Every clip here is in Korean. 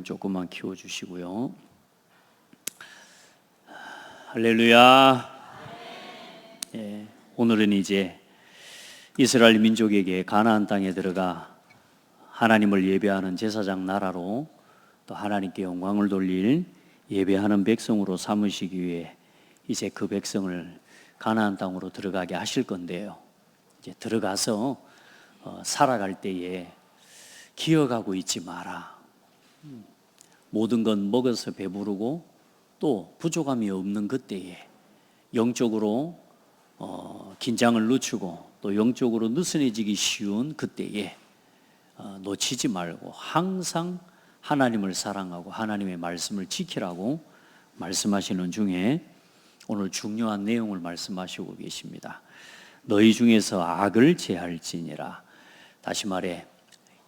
조금만 키워주시고요. 할렐루야. 예, 오늘은 이제 이스라엘 민족에게 가나안 땅에 들어가 하나님을 예배하는 제사장 나라로 또 하나님께 영광을 돌릴 예배하는 백성으로 삼으시기 위해 이제 그 백성을 가나안 땅으로 들어가게 하실 건데요. 이제 들어가서 살아갈 때에 기억하고 있지 마라. 모든 건 먹어서 배부르고 또 부족함이 없는 그때에 영적으로 긴장을 늦추고 또 영적으로 느슨해지기 쉬운 그때에 놓치지 말고 항상 하나님을 사랑하고 하나님의 말씀을 지키라고 말씀하시는 중에 오늘 중요한 내용을 말씀하시고 계십니다. 너희 중에서 악을 제할지니라. 다시 말해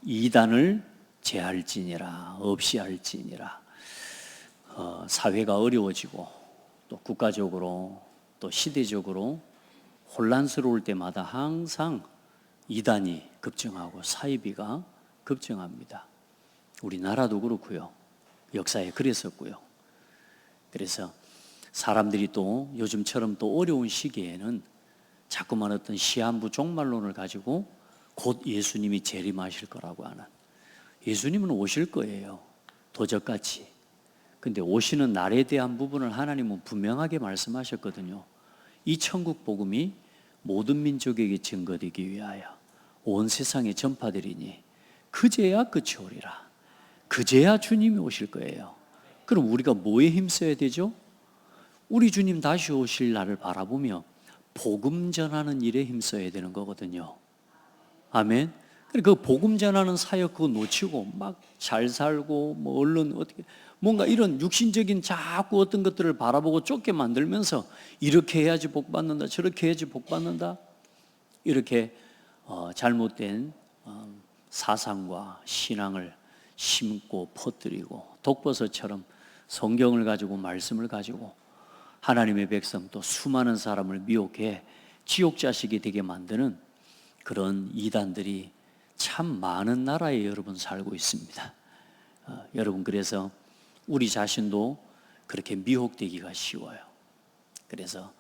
이단을 제할지니라, 없이 할지니라. 사회가 어려워지고 또 국가적으로 또 시대적으로 혼란스러울 때마다 항상 이단이 급증하고 사이비가 급증합니다. 우리나라도 그렇고요. 역사에 그랬었고요. 그래서 사람들이 또 요즘처럼 또 어려운 시기에는 자꾸만 어떤 시한부 종말론을 가지고 곧 예수님이 재림하실 거라고 하는, 예수님은 오실 거예요. 도적같이. 근데 오시는 날에 대한 부분을 하나님은 분명하게 말씀하셨거든요. 이 천국 복음이 모든 민족에게 증거되기 위하여 온 세상에 전파되리니 그제야 끝이 오리라. 그제야 주님이 오실 거예요. 그럼 우리가 뭐에 힘써야 되죠? 우리 주님 다시 오실 날을 바라보며 복음 전하는 일에 힘써야 되는 거거든요. 아멘. 그 복음 전하는 사역 그거 놓치고 막 잘 살고 뭐 얼른 어떻게 뭔가 이런 육신적인 자꾸 어떤 것들을 바라보고 쫓게 만들면서 이렇게 해야지 복 받는다, 저렇게 해야지 복 받는다, 이렇게 잘못된 사상과 신앙을 심고 퍼뜨리고 독버섯처럼 성경을 가지고 말씀을 가지고 하나님의 백성 또 수많은 사람을 미혹해 지옥 자식이 되게 만드는 그런 이단들이 참 많은 나라에 여러분 살고 있습니다. 여러분 그래서 우리 자신도 그렇게 미혹되기가 쉬워요. 그래서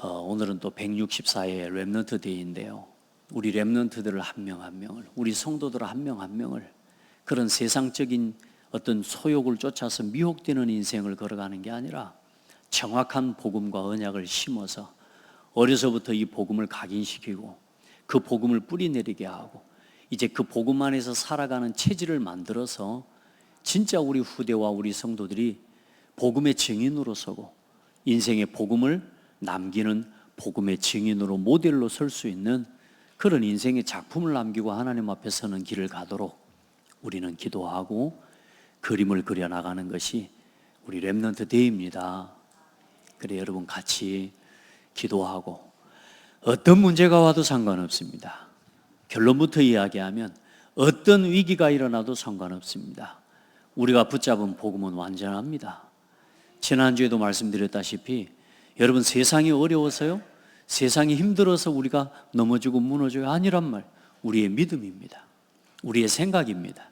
오늘은 또 164회 렘넌트 데이인데요. 우리 렘넌트들을 한 명 한 명을, 우리 성도들 한 명 한 명을 그런 세상적인 어떤 소욕을 쫓아서 미혹되는 인생을 걸어가는 게 아니라 정확한 복음과 언약을 심어서 어려서부터 이 복음을 각인시키고 그 복음을 뿌리내리게 하고 이제 그 복음 안에서 살아가는 체질을 만들어서 진짜 우리 후대와 우리 성도들이 복음의 증인으로 서고 인생의 복음을 남기는 복음의 증인으로 모델로 설 수 있는 그런 인생의 작품을 남기고 하나님 앞에 서는 길을 가도록 우리는 기도하고 그림을 그려나가는 것이 우리 렘넌트 데이입니다. 그래 여러분 같이 기도하고 어떤 문제가 와도 상관없습니다. 결론부터 이야기하면 어떤 위기가 일어나도 상관없습니다. 우리가 붙잡은 복음은 완전합니다. 지난주에도 말씀드렸다시피 여러분 세상이 어려워서요, 세상이 힘들어서 우리가 넘어지고 무너져요 아니란 말. 우리의 믿음입니다. 우리의 생각입니다.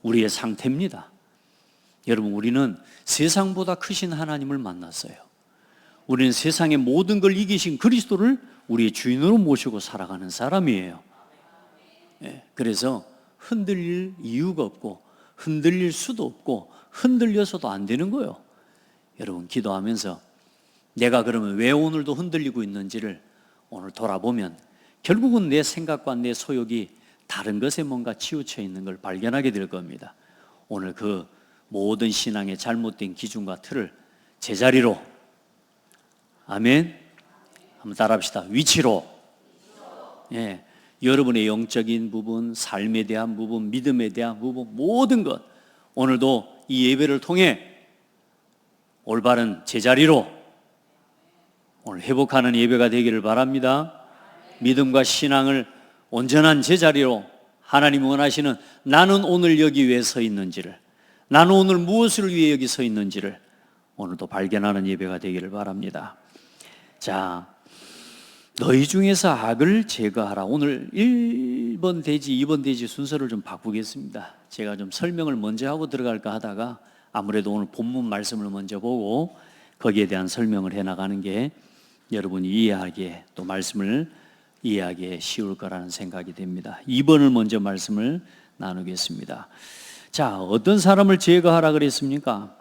우리의 상태입니다. 여러분 우리는 세상보다 크신 하나님을 만났어요. 우리는 세상의 모든 걸 이기신 그리스도를 우리의 주인으로 모시고 살아가는 사람이에요. 그래서 흔들릴 이유가 없고 흔들릴 수도 없고 흔들려서도 안 되는 거예요. 여러분 기도하면서 내가 그러면 왜 오늘도 흔들리고 있는지를 오늘 돌아보면 결국은 내 생각과 내 소욕이 다른 것에 뭔가 치우쳐 있는 걸 발견하게 될 겁니다. 오늘 그 모든 신앙의 잘못된 기준과 틀을 제자리로, 아멘. 한번 따라합시다. 위치로. 예, 여러분의 영적인 부분, 삶에 대한 부분, 믿음에 대한 부분, 모든 것 오늘도 이 예배를 통해 올바른 제자리로 오늘 회복하는 예배가 되기를 바랍니다. 믿음과 신앙을 온전한 제자리로 하나님이 원하시는 나는 오늘 여기 왜 서 있는지를, 나는 오늘 무엇을 위해 여기 서 있는지를 오늘도 발견하는 예배가 되기를 바랍니다. 자, 너희 중에서 악을 제거하라. 오늘 1번 대지, 2번 대지 순서를 좀 바꾸겠습니다. 제가 좀 설명을 먼저 하고 들어갈까 하다가 아무래도 오늘 본문 말씀을 먼저 보고 거기에 대한 설명을 해나가는 게 여러분이 이해하기에 또 말씀을 이해하기에 쉬울 거라는 생각이 됩니다. 2번을 먼저 말씀을 나누겠습니다. 자, 어떤 사람을 제거하라 그랬습니까?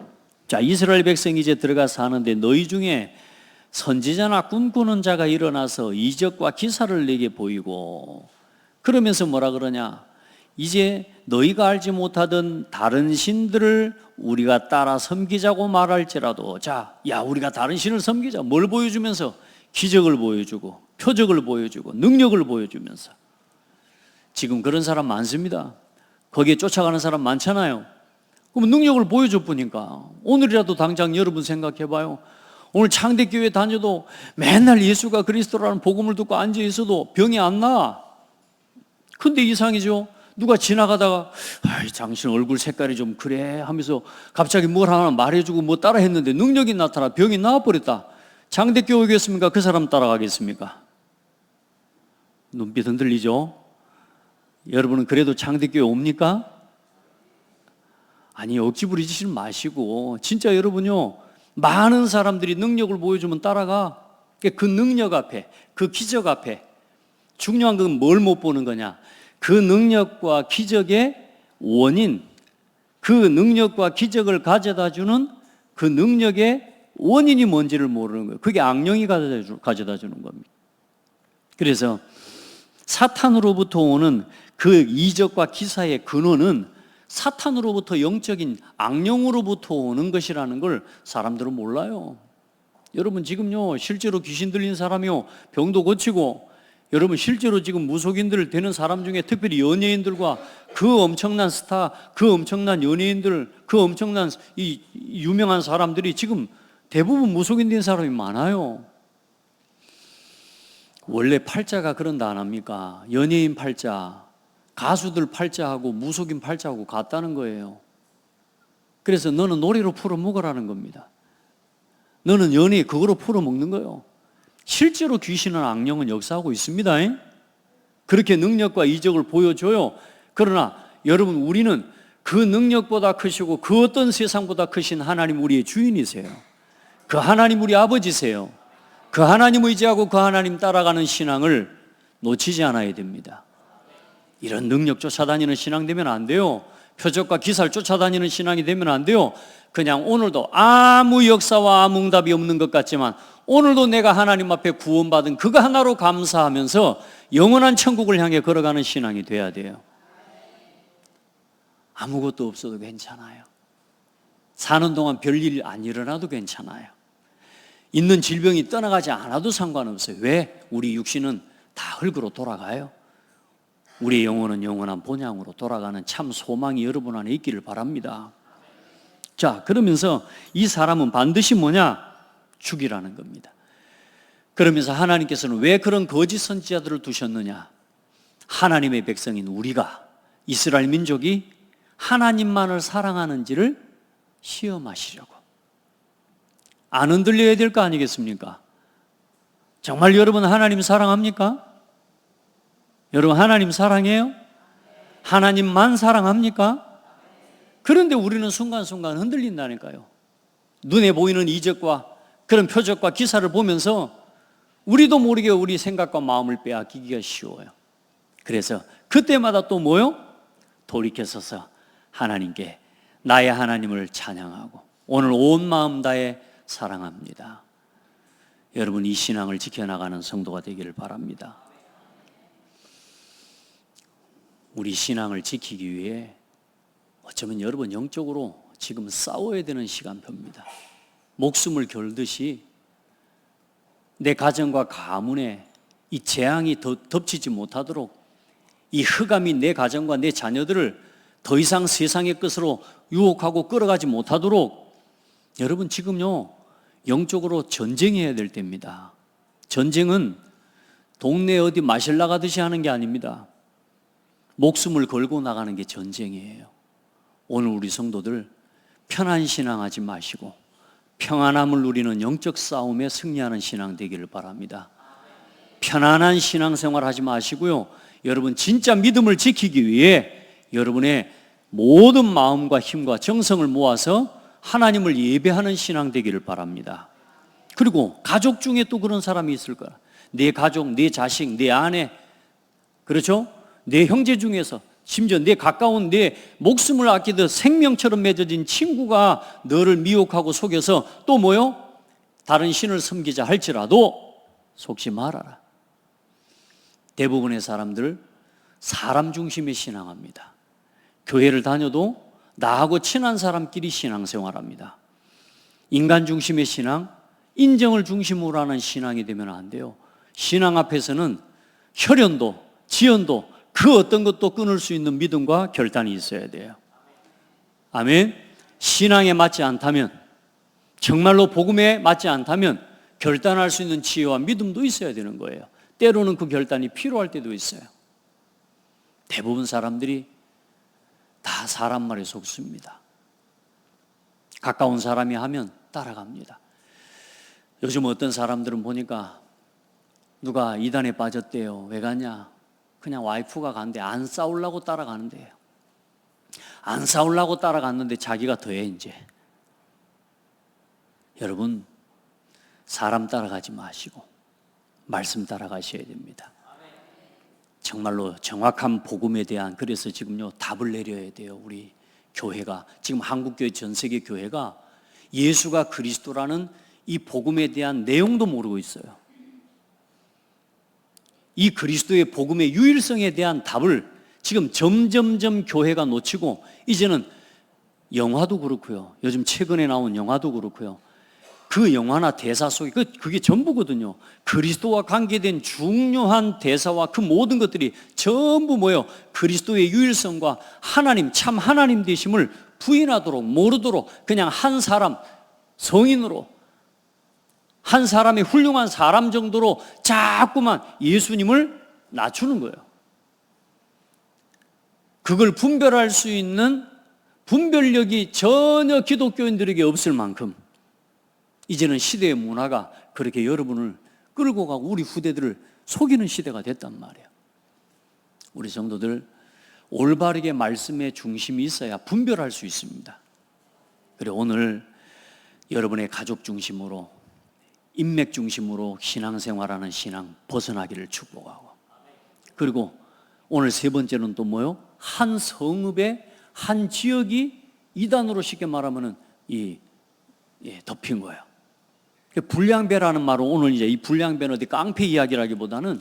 자, 이스라엘 백성이 이제 들어가서 사는데 너희 중에 선지자나 꿈꾸는 자가 일어나서 이적과 기사를 내게 보이고, 그러면서 뭐라 그러냐? 이제 너희가 알지 못하던 다른 신들을 우리가 따라 섬기자고 말할지라도, 자, 야, 우리가 다른 신을 섬기자. 뭘 보여주면서? 기적을 보여주고 표적을 보여주고 능력을 보여주면서. 지금 그런 사람 많습니다. 거기에 쫓아가는 사람 많잖아요. 그럼 능력을 보여줘 보니까 오늘이라도 당장 여러분 생각해 봐요. 오늘 창대교회 다녀도 맨날 예수가 그리스도라는 복음을 듣고 앉아 있어도 병이 안 나. 근데 이상이죠. 누가 지나가다가 당신 얼굴 색깔이 좀 그래 하면서 갑자기 뭘 하나 말해주고 뭐 따라 했는데 능력이 나타나 병이 나와버렸다. 장대교회겠습니까? 그 사람 따라가겠습니까? 눈빛 흔들리죠? 여러분은 그래도 장대교회 옵니까? 아니, 억지 부리지는 마시고 진짜 여러분요, 많은 사람들이 능력을 보여주면 따라가. 그 능력 앞에, 그 기적 앞에 중요한 건 뭘 못 보는 거냐? 그 능력과 기적의 원인, 그 능력과 기적을 가져다 주는 그 능력의 원인이 뭔지를 모르는 거예요. 그게 악령이 가져다 주는 겁니다. 그래서 사탄으로부터 오는 그 이적과 기사의 근원은 사탄으로부터 영적인 악령으로부터 오는 것이라는 걸 사람들은 몰라요. 여러분 지금요, 실제로 귀신 들린 사람이요, 병도 고치고, 여러분 실제로 지금 무속인들 되는 사람 중에 특별히 연예인들과 그 엄청난 스타, 그 엄청난 연예인들, 그 엄청난 이 유명한 사람들이 지금 대부분 무속인 된 사람이 많아요. 원래 팔자가 그런다 안 합니까? 연예인 팔자, 가수들 팔자하고 무속인 팔자하고 같다는 거예요. 그래서 너는 노래로 풀어먹으라는 겁니다. 너는 연예 그거로 풀어먹는 거예요. 실제로 귀신은 악령은 역사하고 있습니다. 그렇게 능력과 이적을 보여줘요. 그러나 여러분, 우리는 그 능력보다 크시고 그 어떤 세상보다 크신 하나님 우리의 주인이세요. 그 하나님 우리 아버지세요. 그 하나님 의지하고 그 하나님 따라가는 신앙을 놓치지 않아야 됩니다. 이런 능력 쫓아다니는 신앙 되면 안 돼요. 표적과 기사를 쫓아다니는 신앙이 되면 안 돼요. 그냥 오늘도 아무 역사와 아무 응답이 없는 것 같지만 오늘도 내가 하나님 앞에 구원받은 그거 하나로 감사하면서 영원한 천국을 향해 걸어가는 신앙이 돼야 돼요. 아무것도 없어도 괜찮아요. 사는 동안 별일 안 일어나도 괜찮아요. 있는 질병이 떠나가지 않아도 상관없어요. 왜? 우리 육신은 다 흙으로 돌아가요. 우리의 영혼은 영원한 본향으로 돌아가는 참 소망이 여러분 안에 있기를 바랍니다. 자, 그러면서 이 사람은 반드시 뭐냐? 죽이라는 겁니다. 그러면서 하나님께서는 왜 그런 거짓 선지자들을 두셨느냐? 하나님의 백성인 우리가, 이스라엘 민족이 하나님만을 사랑하는지를 시험하시려고. 안 흔들려야 될 거 아니겠습니까? 정말 여러분 하나님 사랑합니까? 여러분 하나님 사랑해요? 하나님만 사랑합니까? 그런데 우리는 순간순간 흔들린다니까요. 눈에 보이는 이적과 그런 표적과 기사를 보면서 우리도 모르게 우리 생각과 마음을 빼앗기기가 쉬워요. 그래서 그때마다 또 뭐요? 돌이켜서서 하나님께 나의 하나님을 찬양하고 오늘 온 마음 다해 사랑합니다. 여러분 이 신앙을 지켜나가는 성도가 되기를 바랍니다. 우리 신앙을 지키기 위해 어쩌면 여러분 영적으로 지금 싸워야 되는 시간표입니다. 목숨을 걸듯이 내 가정과 가문에 이 재앙이 더 덮치지 못하도록, 이 흑암이 내 가정과 내 자녀들을 더 이상 세상의 것으로 유혹하고 끌어가지 못하도록 여러분 지금요 영적으로 전쟁해야 될 때입니다. 전쟁은 동네 어디 마실 나가듯이 하는 게 아닙니다. 목숨을 걸고 나가는 게 전쟁이에요. 오늘 우리 성도들 편한 신앙하지 마시고 평안함을 누리는 영적 싸움에 승리하는 신앙 되기를 바랍니다. 편안한 신앙생활 하지 마시고요, 여러분 진짜 믿음을 지키기 위해 여러분의 모든 마음과 힘과 정성을 모아서 하나님을 예배하는 신앙 되기를 바랍니다. 그리고 가족 중에 또 그런 사람이 있을 거야. 내 가족, 내 자식, 내 아내, 그렇죠? 내 형제 중에서 심지어 내 가까운 내 목숨을 아끼듯 생명처럼 맺어진 친구가 너를 미혹하고 속여서 또 뭐요? 다른 신을 섬기자 할지라도 속지 말아라. 대부분의 사람들 사람 중심의 신앙합니다. 교회를 다녀도 나하고 친한 사람끼리 신앙생활합니다. 인간 중심의 신앙, 인정을 중심으로 하는 신앙이 되면 안 돼요. 신앙 앞에서는 혈연도, 지연도 그 어떤 것도 끊을 수 있는 믿음과 결단이 있어야 돼요. 아멘. 신앙에 맞지 않다면, 정말로 복음에 맞지 않다면 결단할 수 있는 지혜와 믿음도 있어야 되는 거예요. 때로는 그 결단이 필요할 때도 있어요. 대부분 사람들이 다 사람 말에 속습니다. 가까운 사람이 하면 따라갑니다. 요즘 어떤 사람들은 보니까 누가 이단에 빠졌대요. 왜 갔냐? 그냥 와이프가 간대. 안 싸우려고 따라가는데요. 안 싸우려고 따라갔는데 자기가 더해 이제. 여러분, 사람 따라가지 마시고 말씀 따라가셔야 됩니다. 정말로 정확한 복음에 대한, 그래서 지금요 답을 내려야 돼요. 우리 교회가, 지금 한국교회 전 세계 교회가 예수가 그리스도라는 이 복음에 대한 내용도 모르고 있어요. 이 그리스도의 복음의 유일성에 대한 답을 지금 점점점 교회가 놓치고, 이제는 영화도 그렇고요, 요즘 최근에 나온 영화도 그렇고요, 그 영화나 대사 속에 그게 전부거든요. 그리스도와 관계된 중요한 대사와 그 모든 것들이 전부 뭐예요? 그리스도의 유일성과 하나님, 참 하나님 되심을 부인하도록, 모르도록 그냥 한 사람, 성인으로 한 사람의 훌륭한 사람 정도로 자꾸만 예수님을 낮추는 거예요. 그걸 분별할 수 있는 분별력이 전혀 기독교인들에게 없을 만큼 이제는 시대의 문화가 그렇게 여러분을 끌고 가고 우리 후대들을 속이는 시대가 됐단 말이에요. 우리 성도들 올바르게 말씀의 중심이 있어야 분별할 수 있습니다. 그리고 오늘 여러분의 가족 중심으로, 인맥 중심으로 신앙생활하는 신앙 벗어나기를 축복하고, 그리고 오늘 세 번째는 또 뭐요? 한 성읍의 한 지역이 이단으로 쉽게 말하면은 덮인 거예요. 불량배라는 말은 오늘 이제 이 불량배는 어디 깡패 이야기라기보다는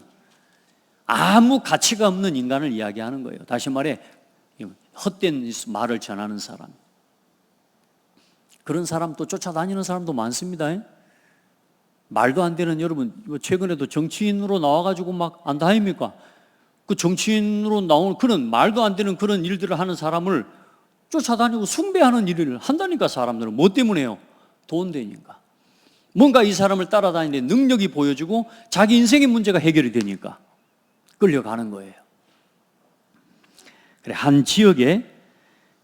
아무 가치가 없는 인간을 이야기하는 거예요. 다시 말해 헛된 말을 전하는 사람, 그런 사람도 쫓아다니는 사람도 많습니다. 말도 안 되는, 여러분 최근에도 정치인으로 나와가지고 막 안다 아닙니까? 그 정치인으로 나오는 그런 말도 안 되는 그런 일들을 하는 사람을 쫓아다니고 숭배하는 일을 한다니까. 사람들은 뭐 때문에요? 돈 되니까. 뭔가 이 사람을 따라다니는데 능력이 보여지고 자기 인생의 문제가 해결이 되니까 끌려가는 거예요. 그래, 한 지역에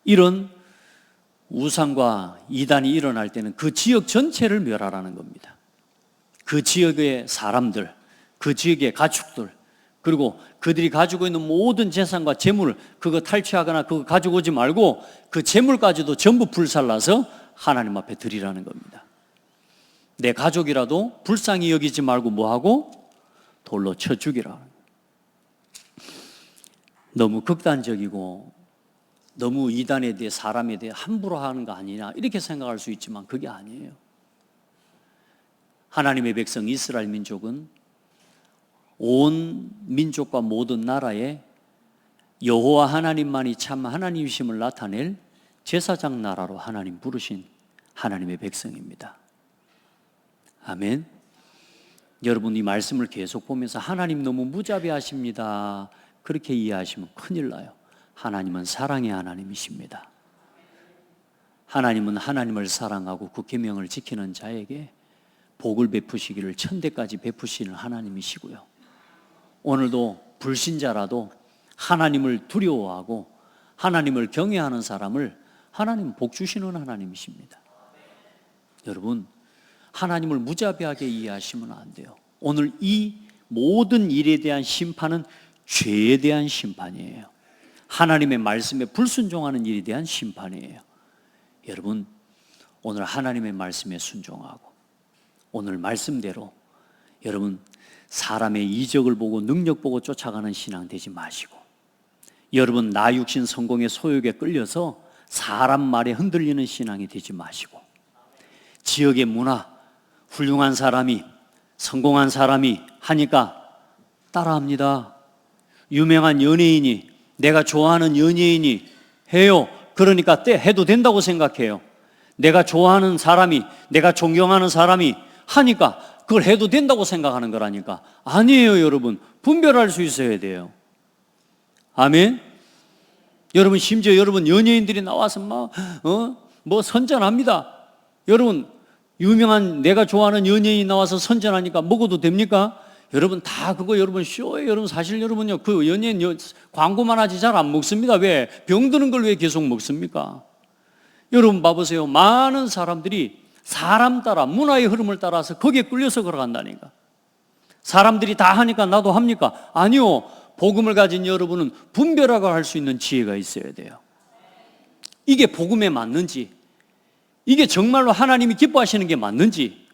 이런 우상과 이단이 일어날 때는 그 지역 전체를 멸하라는 겁니다. 그 지역의 사람들, 그 지역의 가축들, 그리고 그들이 가지고 있는 모든 재산과 재물, 그거 탈취하거나 그거 가지고 오지 말고 그 재물까지도 전부 불살라서 하나님 앞에 드리라는 겁니다. 내 가족이라도 불쌍히 여기지 말고 뭐하고? 돌로 쳐 죽이라. 너무 극단적이고 너무 이단에 대해, 사람에 대해 함부로 하는 거 아니냐 이렇게 생각할 수 있지만 그게 아니에요. 하나님의 백성 이스라엘 민족은 온 민족과 모든 나라에 여호와 하나님만이 참 하나님이심을 나타낼 제사장 나라로 하나님 부르신 하나님의 백성입니다. 아멘. 여러분 이 말씀을 계속 보면서 하나님 너무 무자비하십니다 그렇게 이해하시면 큰일 나요. 하나님은 사랑의 하나님이십니다. 하나님은 하나님을 사랑하고 그 계명을 지키는 자에게 복을 베푸시기를 천대까지 베푸시는 하나님이시고요, 오늘도 불신자라도 하나님을 두려워하고 하나님을 경외하는 사람을 하나님 복 주시는 하나님이십니다. 여러분, 하나님을 무자비하게 이해하시면 안 돼요. 오늘 이 모든 일에 대한 심판은 죄에 대한 심판이에요. 하나님의 말씀에 불순종하는 일에 대한 심판이에요. 여러분, 오늘 하나님의 말씀에 순종하고 오늘 말씀대로 여러분 사람의 이적을 보고 능력 보고 쫓아가는 신앙 되지 마시고, 여러분 나 육신 성공의 소욕에 끌려서 사람 말에 흔들리는 신앙이 되지 마시고, 지역의 문화, 훌륭한 사람이 성공한 사람이 하니까 따라합니다. 유명한 연예인이, 내가 좋아하는 연예인이 해요. 그러니까 해도 된다고 생각해요. 내가 좋아하는 사람이, 내가 존경하는 사람이 하니까 그걸 해도 된다고 생각하는 거라니까. 아니에요, 여러분. 분별할 수 있어야 돼요. 아멘. 여러분, 심지어 여러분 연예인들이 나와서 뭐 선전합니다. 여러분, 유명한 내가 좋아하는 연예인이 나와서 선전하니까 먹어도 됩니까? 여러분 다 그거 여러분 쇼예요. 여러분 사실 여러분요, 그 연예인 광고만 하지 잘 안 먹습니다. 왜? 병드는 걸 왜 계속 먹습니까? 여러분 봐보세요. 많은 사람들이 사람 따라, 문화의 흐름을 따라서 거기에 끌려서 걸어간다니까. 사람들이 다 하니까 나도 합니까? 아니요. 복음을 가진 여러분은 분별하고 할 수 있는 지혜가 있어야 돼요. 이게 복음에 맞는지, 이게 정말로 하나님이 기뻐하시는 게 맞는지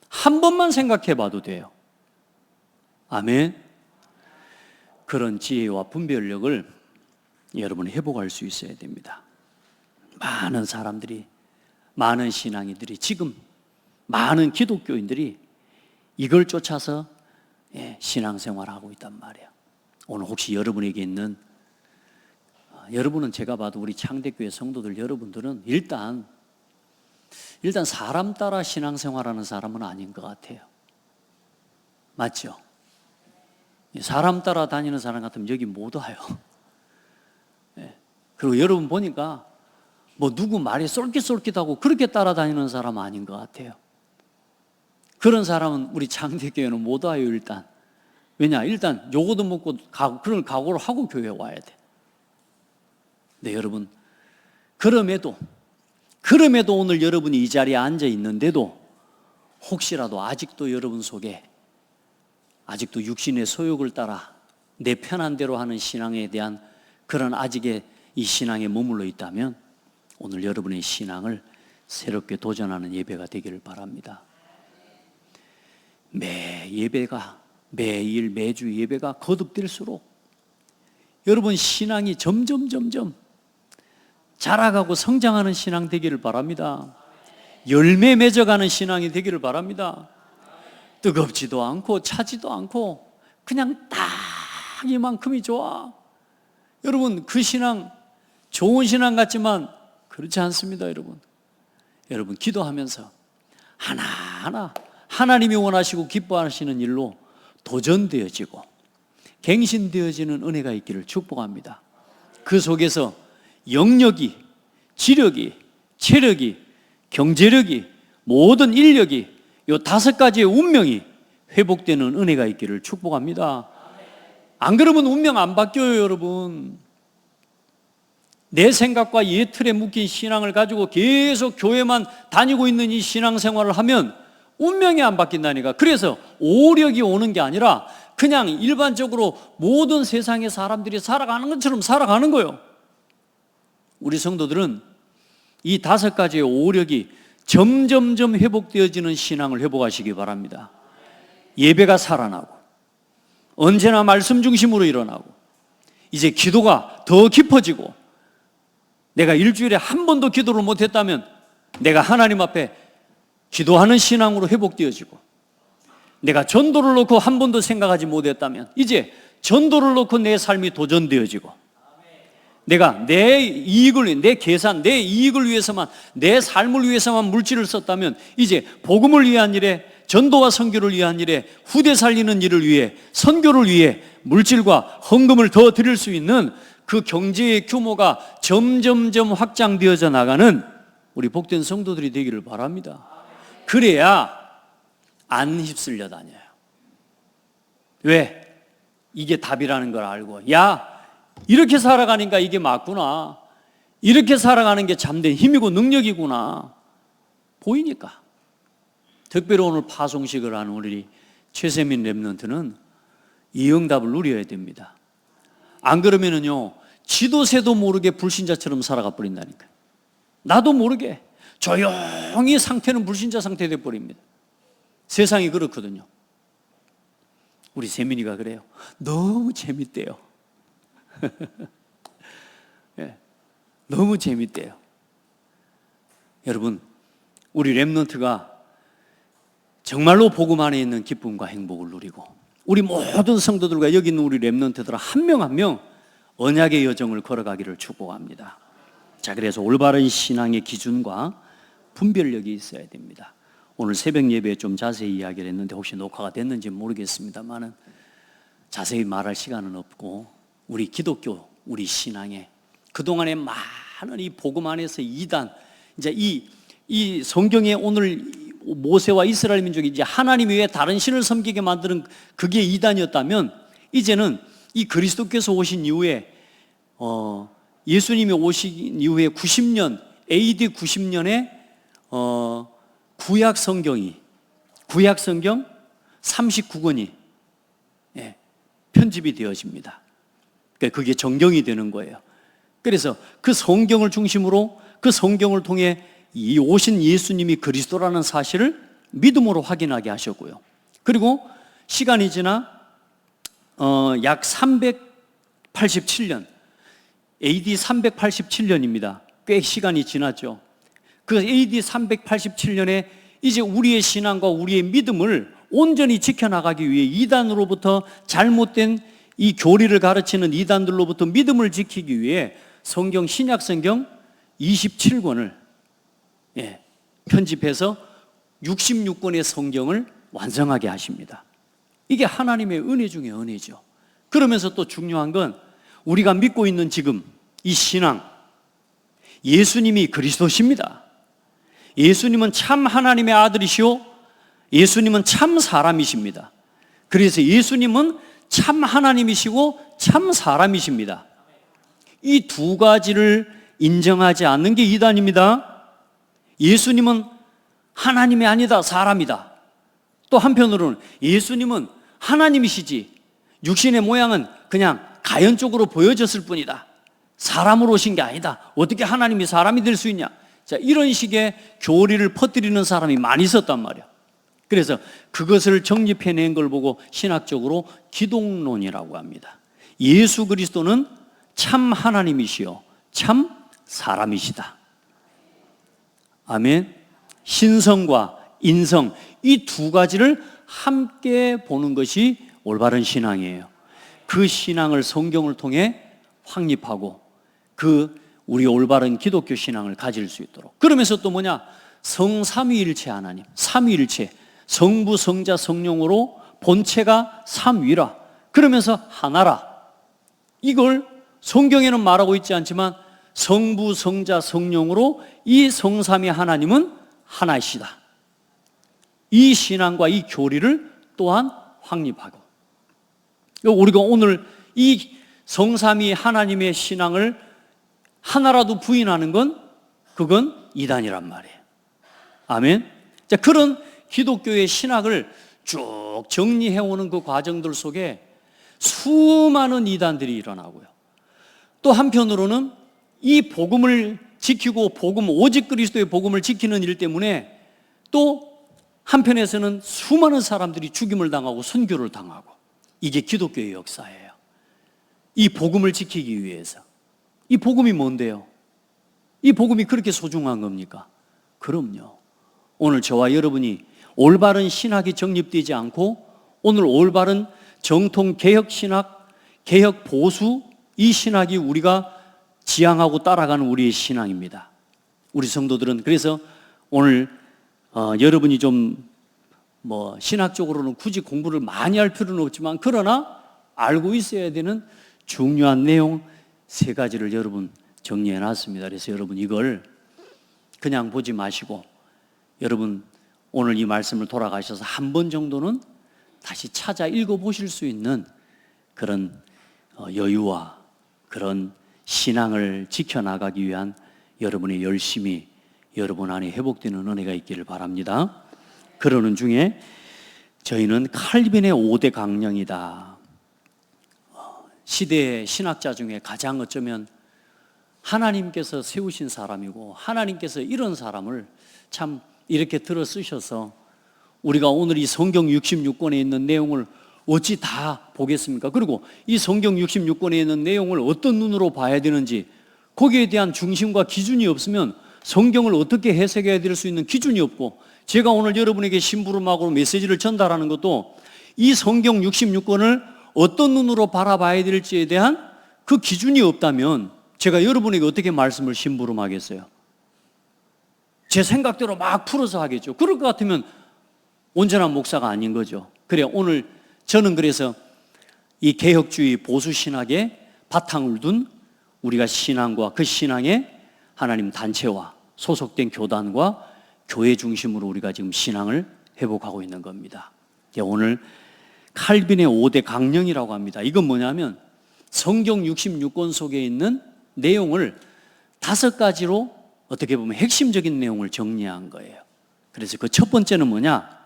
한 번만 생각해 봐도 돼요. 아멘. 그런 지혜와 분별력을 여러분이 회복할 수 있어야 됩니다. 많은 사람들이, 많은 신앙인들이, 지금 많은 기독교인들이 이걸 쫓아서 신앙생활을 하고 있단 말이에요. 오늘 혹시 여러분에게 있는, 여러분은 제가 봐도 우리 창대교회 성도들 여러분들은 일단 사람 따라 신앙생활하는 사람은 아닌 것 같아요. 맞죠? 사람 따라 다니는 사람 같으면 여기 못 와요. 그리고 여러분 보니까 뭐 누구 말이 쏠깃쏠깃하고 그렇게 따라다니는 사람은 아닌 것 같아요. 그런 사람은 우리 창대교회는 못 와요. 일단 왜냐? 일단 요거도 먹고 그런 각오를 하고 교회에 와야 돼. 네, 여러분, 그럼에도 오늘 여러분이 이 자리에 앉아 있는데도 혹시라도 아직도 여러분 속에 아직도 육신의 소욕을 따라 내 편한 대로 하는 신앙에 대한 그런 아직의 이 신앙에 머물러 있다면 오늘 여러분의 신앙을 새롭게 도전하는 예배가 되기를 바랍니다. 매주 예배가 거듭될수록 여러분 신앙이 점점 자라가고 성장하는 신앙 되기를 바랍니다. 열매 맺어가는 신앙이 되기를 바랍니다. 뜨겁지도 않고 차지도 않고 그냥 딱 이만큼이 좋아. 여러분, 그 신앙 좋은 신앙 같지만 그렇지 않습니다. 여러분 기도하면서 하나하나 하나님이 원하시고 기뻐하시는 일로 도전되어지고 갱신되어지는 은혜가 있기를 축복합니다. 그 속에서 영력이, 지력이, 체력이, 경제력이, 모든 인력이 이 5가지의 운명이 회복되는 은혜가 있기를 축복합니다. 안 그러면 운명 안 바뀌어요, 여러분. 내 생각과 옛 틀에 묶인 신앙을 가지고 계속 교회만 다니고 있는 이 신앙생활을 하면 운명이 안 바뀐다니까. 그래서 오력이 오는 게 아니라 그냥 일반적으로 모든 세상의 사람들이 살아가는 것처럼 살아가는 거예요. 우리 성도들은 이 5가지의 오력이 점점점 회복되어지는 신앙을 회복하시기 바랍니다. 예배가 살아나고 언제나 말씀 중심으로 일어나고 이제 기도가 더 깊어지고, 내가 일주일에 한 번도 기도를 못했다면 내가 하나님 앞에 기도하는 신앙으로 회복되어지고, 내가 전도를 놓고 한 번도 생각하지 못했다면 이제 전도를 놓고 내 삶이 도전되어지고, 내가 내 이익을, 내 계산, 내 이익을 위해서만, 내 삶을 위해서만 물질을 썼다면 이제 복음을 위한 일에, 전도와 선교를 위한 일에, 후대 살리는 일을 위해, 선교를 위해 물질과 헌금을 더 드릴 수 있는 그 경제의 규모가 점점점 확장되어져 나가는 우리 복된 성도들이 되기를 바랍니다. 그래야 안 휩쓸려 다녀요. 왜? 이게 답이라는 걸 알고, 야, 이렇게 살아가니까 이게 맞구나, 이렇게 살아가는 게 참된 힘이고 능력이구나 보이니까. 특별히 오늘 파송식을 하는 우리 최세민 랩런트는 이 응답을 누려야 됩니다. 안 그러면은요, 지도 새도 모르게 불신자처럼 살아가 버린다니까요. 나도 모르게 조용히 상태는 불신자 상태 돼 버립니다. 세상이 그렇거든요. 우리 세민이가 그래요. 너무 재밌대요. 네, 너무 재밌대요. 여러분, 우리 렘넌트가 정말로 복음 안에 있는 기쁨과 행복을 누리고, 우리 모든 성도들과 여기 있는 우리 렘넌트들 한 명 한 명 언약의 여정을 걸어가기를 축복합니다. 자, 그래서 올바른 신앙의 기준과 분별력이 있어야 됩니다. 오늘 새벽 예배에 좀 자세히 이야기를 했는데 혹시 녹화가 됐는지 모르겠습니다만은 자세히 말할 시간은 없고, 우리 기독교, 우리 신앙에 그동안에 많은 이 복음 안에서 이단, 이제 이 성경에 오늘 모세와 이스라엘 민족이 이제 하나님 외에 다른 신을 섬기게 만드는 그게 이단이었다면, 이제는 이 그리스도께서 오신 이후에 예수님이 오신 이후에 90년 AD 90년에 구약 성경 39권이 편집이 되어집니다. 그러니까 그게 정경이 되는 거예요. 그래서 그 성경을 중심으로, 그 성경을 통해 이 오신 예수님이 그리스도라는 사실을 믿음으로 확인하게 하셨고요. 그리고 시간이 지나 약 387년, AD 387년입니다. 꽤 시간이 지났죠. 그 AD 387년에 이제 우리의 신앙과 우리의 믿음을 온전히 지켜나가기 위해 이단으로부터 잘못된 이 교리를 가르치는 이단들로부터 믿음을 지키기 위해 성경, 신약 성경 27권을 편집해서 66권의 성경을 완성하게 하십니다. 이게 하나님의 은혜 중에 은혜죠. 그러면서 또 중요한 건 우리가 믿고 있는 지금 이 신앙, 예수님이 그리스도십니다. 예수님은 참 하나님의 아들이시오, 예수님은 참 사람이십니다. 그래서 예수님은 참 하나님이시고 참 사람이십니다. 이 두 가지를 인정하지 않는 게 이단입니다. 예수님은 하나님이 아니다, 사람이다. 또 한편으로는 예수님은 하나님이시지 육신의 모양은 그냥 가연적으로 보여졌을 뿐이다, 사람으로 오신 게 아니다, 어떻게 하나님이 사람이 될 수 있냐. 자, 이런 식의 교리를 퍼뜨리는 사람이 많이 있었단 말이야. 그래서 그것을 정립해낸 걸 보고 신학적으로 기독론이라고 합니다. 예수 그리스도는 참 하나님이시요 참 사람이시다. 아멘. 신성과 인성, 이 두 가지를 함께 보는 것이 올바른 신앙이에요. 그 신앙을 성경을 통해 확립하고 우리 올바른 기독교 신앙을 가질 수 있도록. 그러면서 또 뭐냐? 성삼위일체 하나님, 삼위일체, 성부, 성자, 성령으로 본체가 삼위라. 그러면서 하나라. 이걸 성경에는 말하고 있지 않지만 성부, 성자, 성령으로 이 성삼위 하나님은 하나이시다. 이 신앙과 이 교리를 또한 확립하고, 우리가 오늘 이 성삼위 하나님의 신앙을 하나라도 부인하는 건 그건 이단이란 말이에요. 아멘. 자, 그런 기독교의 신학을 쭉 정리해오는 그 과정들 속에 수많은 이단들이 일어나고요. 또 한편으로는 이 복음을 지키고 오직 그리스도의 복음을 지키는 일 때문에 또 한편에서는 수많은 사람들이 죽임을 당하고 선교를 당하고, 이게 기독교의 역사예요. 이 복음을 지키기 위해서. 이 복음이 뭔데요? 이 복음이 그렇게 소중한 겁니까? 그럼요. 오늘 저와 여러분이 올바른 신학이 정립되지 않고 오늘 올바른 정통 개혁 신학, 개혁 보수, 이 신학이 우리가 지향하고 따라가는 우리의 신앙입니다. 우리 성도들은 그래서 오늘 여러분이 좀 신학적으로는 굳이 공부를 많이 할 필요는 없지만, 그러나 알고 있어야 되는 중요한 내용 3가지를 여러분 정리해 놨습니다. 그래서 여러분 이걸 그냥 보지 마시고 여러분 오늘 이 말씀을 돌아가셔서 한 번 정도는 다시 찾아 읽어보실 수 있는 그런 여유와 그런 신앙을 지켜나가기 위한 여러분의 열심이 여러분 안에 회복되는 은혜가 있기를 바랍니다. 그러는 중에 저희는 칼빈의 5대 강령이다, 시대의 신학자 중에 가장 어쩌면 하나님께서 세우신 사람이고 하나님께서 이런 사람을 참 이렇게 들어 쓰셔서 우리가 오늘 이 성경 66권에 있는 내용을 어찌 다 보겠습니까? 그리고 이 성경 66권에 있는 내용을 어떤 눈으로 봐야 되는지 거기에 대한 중심과 기준이 없으면 성경을 어떻게 해석해야 될 수 있는 기준이 없고, 제가 오늘 여러분에게 심부름하고 메시지를 전달하는 것도 이 성경 66권을 어떤 눈으로 바라봐야 될지에 대한 그 기준이 없다면 제가 여러분에게 어떻게 말씀을 심부름하겠어요? 제 생각대로 막 풀어서 하겠죠. 그럴 것 같으면 온전한 목사가 아닌 거죠. 그래, 오늘 저는 그래서 이 개혁주의 보수신학의 바탕을 둔 우리가 신앙과 그 신앙의 하나님 단체와 소속된 교단과 교회 중심으로 우리가 지금 신앙을 회복하고 있는 겁니다. 오늘 칼빈의 5대 강령이라고 합니다. 이건 뭐냐면 성경 66권 속에 있는 내용을 5가지로 어떻게 보면 핵심적인 내용을 정리한 거예요. 그래서 그 첫 번째는 뭐냐?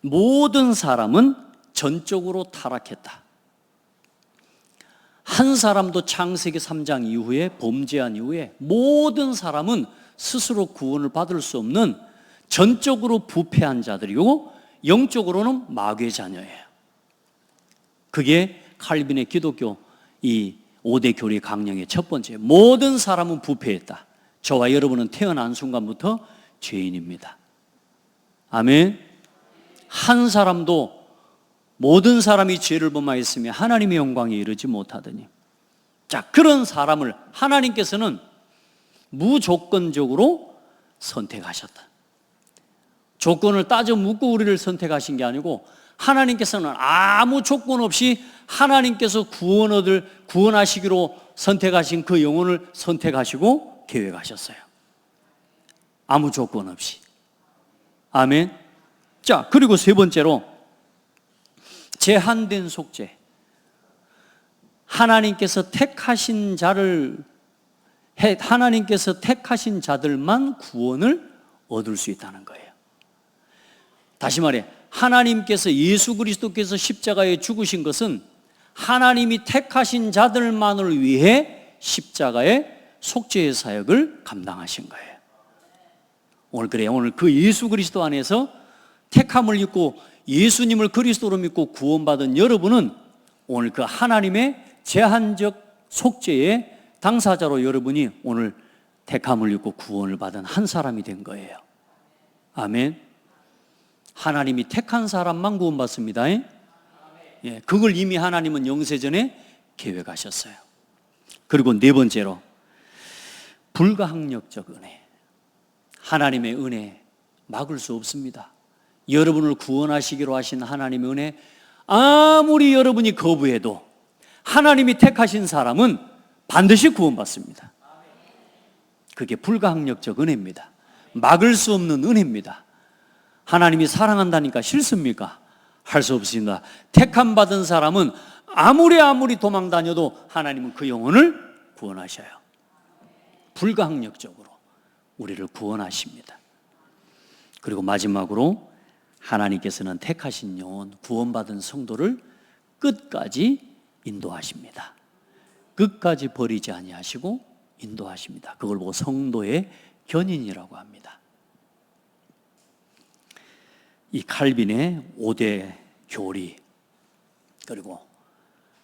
모든 사람은 전적으로 타락했다. 한 사람도 창세기 3장 이후에 범죄한 이후에 모든 사람은 스스로 구원을 받을 수 없는 전적으로 부패한 자들이고 영적으로는 마귀의 자녀예요. 그게 칼빈의 기독교 이 5대 교리 강령의 첫 번째. 모든 사람은 부패했다. 저와 여러분은 태어난 순간부터 죄인입니다. 아멘. 한 사람도, 모든 사람이 죄를 범하였으며 하나님의 영광에 이르지 못하더니. 자, 그런 사람을 하나님께서는 무조건적으로 선택하셨다. 조건을 따져 묻고 우리를 선택하신 게 아니고 하나님께서는 아무 조건 없이 하나님께서 구원하시기로 선택하신 그 영혼을 선택하시고 계획하셨어요. 아무 조건 없이. 아멘. 자, 그리고 세 번째로 제한된 속죄. 하나님께서 택하신 자들만 구원을 얻을 수 있다는 거예요. 다시 말해, 하나님께서 예수 그리스도께서 십자가에 죽으신 것은 하나님이 택하신 자들만을 위해 십자가의 속죄의 사역을 감당하신 거예요. 오늘 그 예수 그리스도 안에서 택함을 입고 예수님을 그리스도로 믿고 구원받은 여러분은 오늘 그 하나님의 제한적 속죄의 당사자로 여러분이 오늘 택함을 입고 구원을 받은 한 사람이 된 거예요. 아멘. 하나님이 택한 사람만 구원받습니다. 예, 그걸 이미 하나님은 영세전에 계획하셨어요. 그리고 네 번째로 불가항력적 은혜. 하나님의 은혜 막을 수 없습니다. 여러분을 구원하시기로 하신 하나님의 은혜, 아무리 여러분이 거부해도 하나님이 택하신 사람은 반드시 구원받습니다. 그게 불가항력적 은혜입니다. 막을 수 없는 은혜입니다. 하나님이 사랑한다니까 싫습니까? 할 수 없습니다. 택함 받은 사람은 아무리 도망 다녀도 하나님은 그 영혼을 구원하셔요. 불가항력적으로 우리를 구원하십니다. 그리고 마지막으로 하나님께서는 택하신 영혼, 구원받은 성도를 끝까지 인도하십니다. 끝까지 버리지 아니하시고 인도하십니다. 그걸 보고 성도의 견인이라고 합니다. 이 칼빈의 5대 교리, 그리고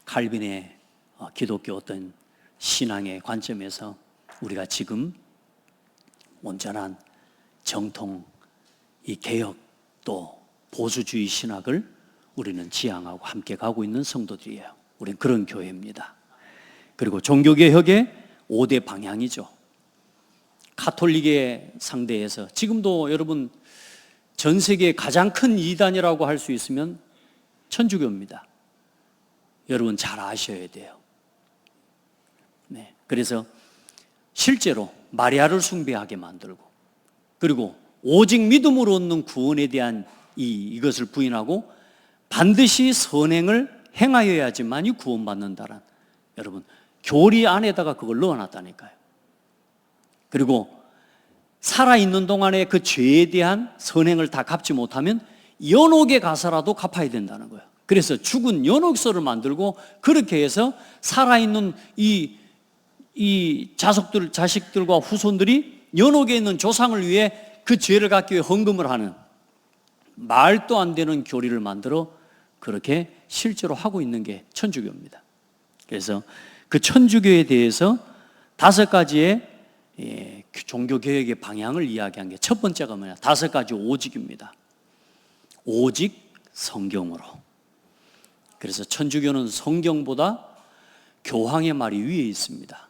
칼빈의 기독교 어떤 신앙의 관점에서 우리가 지금 온전한 정통, 이 개혁 또 보수주의 신학을 우리는 지향하고 함께 가고 있는 성도들이에요. 우리는 그런 교회입니다. 그리고 종교개혁의 5대 방향이죠. 가톨릭의 상대에서 지금도 여러분 전 세계 가장 큰 이단이라고 할 수 있으면 천주교입니다. 여러분 잘 아셔야 돼요. 네, 그래서 실제로 마리아를 숭배하게 만들고, 그리고 오직 믿음으로 얻는 구원에 대한 이것을 부인하고 반드시 선행을 행하여야지만이 구원받는다는, 여러분 교리 안에다가 그걸 넣어놨다니까요. 그리고 살아있는 동안에 그 죄에 대한 선행을 다 갚지 못하면 연옥에 가서라도 갚아야 된다는 거예요. 그래서 죽은 연옥소를 만들고 그렇게 해서 살아있는 이 자식들과 후손들이 연옥에 있는 조상을 위해 그 죄를 갚기 위해 헌금을 하는 말도 안 되는 교리를 만들어 그렇게 실제로 하고 있는 게 천주교입니다. 그래서 그 천주교에 대해서 5가지의 종교개혁의 방향을 이야기한 게 첫 번째가 뭐냐? 5가지 오직입니다. 오직 성경으로. 그래서 천주교는 성경보다 교황의 말이 위에 있습니다.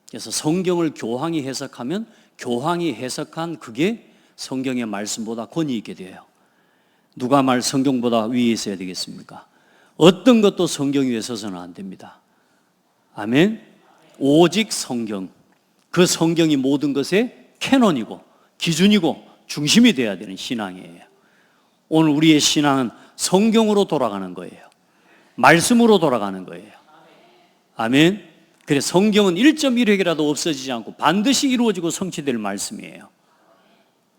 그래서 성경을 교황이 해석하면 교황이 해석한 그게 성경의 말씀보다 권위 있게 돼요. 누가 성경보다 위에 있어야 되겠습니까? 어떤 것도 성경 위에 서서는 안 됩니다. 아멘. 오직 성경. 그 성경이 모든 것의 캐논이고 기준이고 중심이 되어야 되는 신앙이에요. 오늘 우리의 신앙은 성경으로 돌아가는 거예요. 말씀으로 돌아가는 거예요. 아멘. 그래서 성경은 1.1획이라도 없어지지 않고 반드시 이루어지고 성취될 말씀이에요.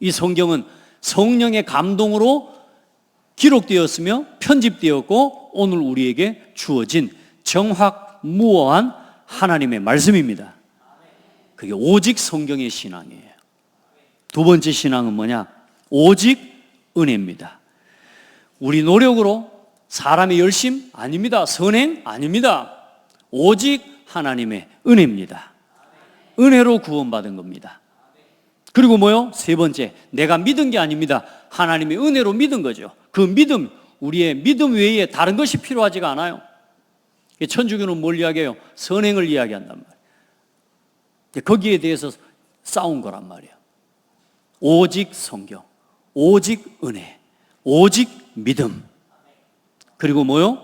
이 성경은 성령의 감동으로 기록되었으며 편집되었고 오늘 우리에게 주어진 정확무어한 하나님의 말씀입니다. 그게 오직 성경의 신앙이에요. 두 번째 신앙은 뭐냐? 오직 은혜입니다. 우리 노력으로 사람의 열심 아닙니다. 선행 아닙니다. 오직 하나님의 은혜입니다. 은혜로 구원받은 겁니다. 그리고 뭐요? 세 번째, 내가 믿은 게 아닙니다. 하나님의 은혜로 믿은 거죠. 그 믿음, 우리의 믿음 외에 다른 것이 필요하지가 않아요. 천주교는 뭘 이야기해요? 선행을 이야기한단 말이에요. 거기에 대해서 싸운 거란 말이에요. 오직 성경, 오직 은혜, 오직 믿음. 그리고 뭐요?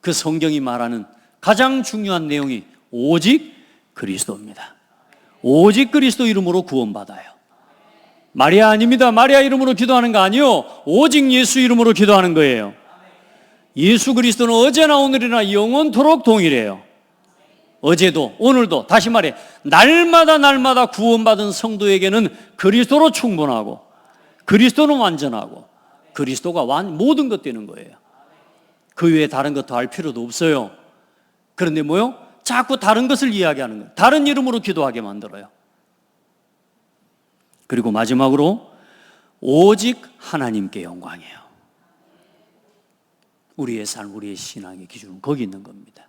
그 성경이 말하는 가장 중요한 내용이 오직 그리스도입니다. 오직 그리스도 이름으로 구원받아요. 마리아 아닙니다. 마리아 이름으로 기도하는 거 아니요. 오직 예수 이름으로 기도하는 거예요. 예수 그리스도는 어제나 오늘이나 영원토록 동일해요. 어제도 오늘도, 다시 말해 날마다 구원받은 성도에게는 그리스도로 충분하고 그리스도는 완전하고 그리스도가 모든 것 되는 거예요. 그 외에 다른 것 더 할 필요도 없어요. 그런데 뭐요? 자꾸 다른 것을 이야기하는 거예요. 다른 이름으로 기도하게 만들어요. 그리고 마지막으로 오직 하나님께 영광이에요. 우리의 삶, 우리의 신앙의 기준은 거기 있는 겁니다.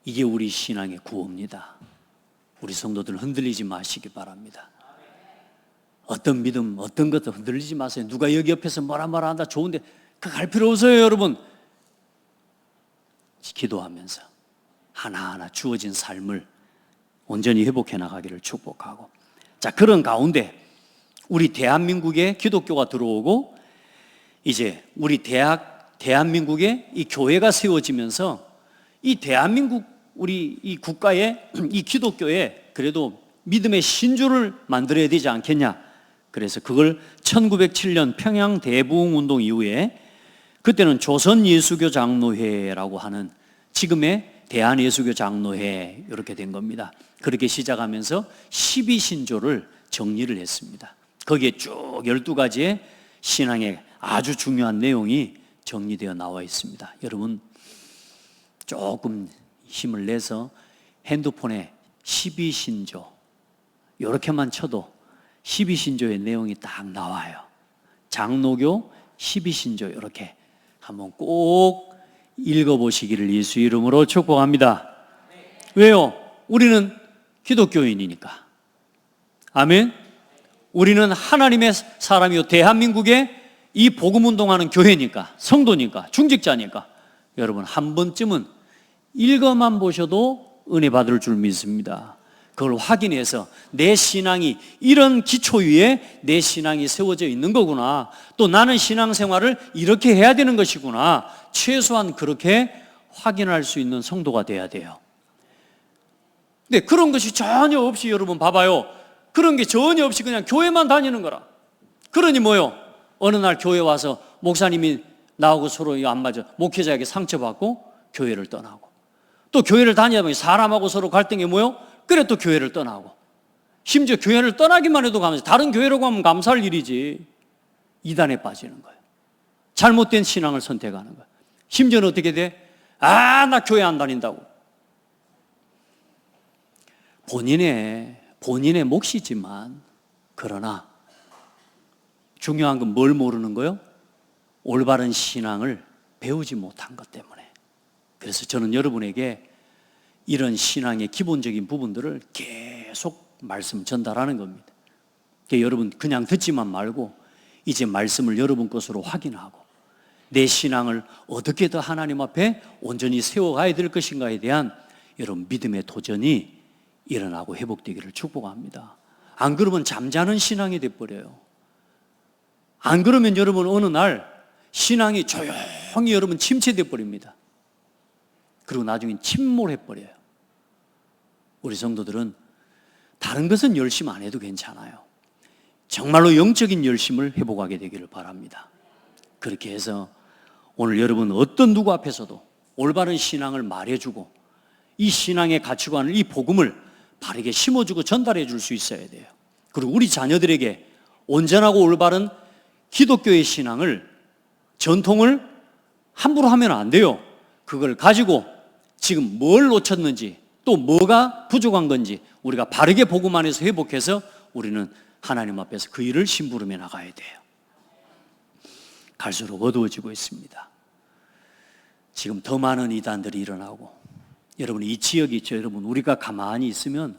이게 우리 신앙의 구호입니다. 우리 성도들 흔들리지 마시기 바랍니다. 어떤 믿음, 어떤 것도 흔들리지 마세요. 누가 여기 옆에서 뭐라 한다 좋은데 그 갈 필요 없어요, 여러분. 기도하면서 하나하나 주어진 삶을 온전히 회복해 나가기를 축복하고, 자, 그런 가운데 우리 대한민국에 기독교가 들어오고 이제 우리 대한민국에 이 교회가 세워지면서 이 대한민국 우리 이 국가에 이 기독교에 그래도 믿음의 신조를 만들어야 되지 않겠냐. 그래서 그걸 1907년 평양 대부흥운동 이후에 그때는 조선예수교 장로회라고 하는 지금의 대한예수교 장로회 이렇게 된 겁니다. 그렇게 시작하면서 12신조를 정리를 했습니다. 거기에 쭉 12가지의 신앙의 아주 중요한 내용이 정리되어 나와 있습니다. 여러분 조금 힘을 내서 핸드폰에 12신조 이렇게만 쳐도 12신조의 내용이 딱 나와요. 장로교 12신조 이렇게 한번 꼭 읽어보시기를 예수 이름으로 축복합니다. 왜요? 우리는 기독교인이니까. 아멘. 우리는 하나님의 사람이요 대한민국의 이 복음운동하는 교회니까, 성도니까, 중직자니까 여러분 한 번쯤은 읽어만 보셔도 은혜 받을 줄 믿습니다. 그걸 확인해서 내 신앙이 이런 기초 위에 내 신앙이 세워져 있는 거구나, 또 나는 신앙생활을 이렇게 해야 되는 것이구나, 최소한 그렇게 확인할 수 있는 성도가 돼야 돼요. 근데 그런 것이 전혀 없이 여러분 봐봐요. 그런 게 전혀 없이 그냥 교회만 다니는 거라. 그러니 뭐요? 어느 날 교회 와서 목사님이 나하고 서로 안 맞아, 목회자에게 상처받고 교회를 떠나고, 또 교회를 다니다 보니 사람하고 서로 갈등이 뭐요? 그래 또 교회를 떠나고, 심지어 교회를 떠나기만 해도 감사, 다른 교회로 가면 감사할 일이지 이단에 빠지는 거예요. 잘못된 신앙을 선택하는 거야. 심지어는 어떻게 돼? 나 교회 안 다닌다고. 본인의 몫이지만, 그러나 중요한 건 뭘 모르는 거요? 올바른 신앙을 배우지 못한 것 때문에. 그래서 저는 여러분에게 이런 신앙의 기본적인 부분들을 계속 말씀 전달하는 겁니다. 그러니까 여러분 그냥 듣지만 말고 이제 말씀을 여러분 것으로 확인하고 내 신앙을 어떻게 더 하나님 앞에 온전히 세워가야 될 것인가에 대한 여러분 믿음의 도전이 일어나고 회복되기를 축복합니다. 안 그러면 잠자는 신앙이 돼버려요. 안 그러면 여러분 어느 날 신앙이 조용히 여러분 침체돼 버립니다. 그리고 나중엔 침몰해 버려요. 우리 성도들은 다른 것은 열심 안 해도 괜찮아요. 정말로 영적인 열심을 회복하게 되기를 바랍니다. 그렇게 해서 오늘 여러분 어떤 누구 앞에서도 올바른 신앙을 말해주고 이 신앙의 가치관을, 이 복음을 바르게 심어주고 전달해 줄 수 있어야 돼요. 그리고 우리 자녀들에게 온전하고 올바른 기독교의 신앙을, 전통을 함부로 하면 안 돼요. 그걸 가지고 지금 뭘 놓쳤는지 또 뭐가 부족한 건지 우리가 바르게 복음 안에서 회복해서 우리는 하나님 앞에서 그 일을 심부름해 나가야 돼요. 갈수록 어두워지고 있습니다. 지금 더 많은 이단들이 일어나고, 여러분 이 지역이 있죠. 여러분 우리가 가만히 있으면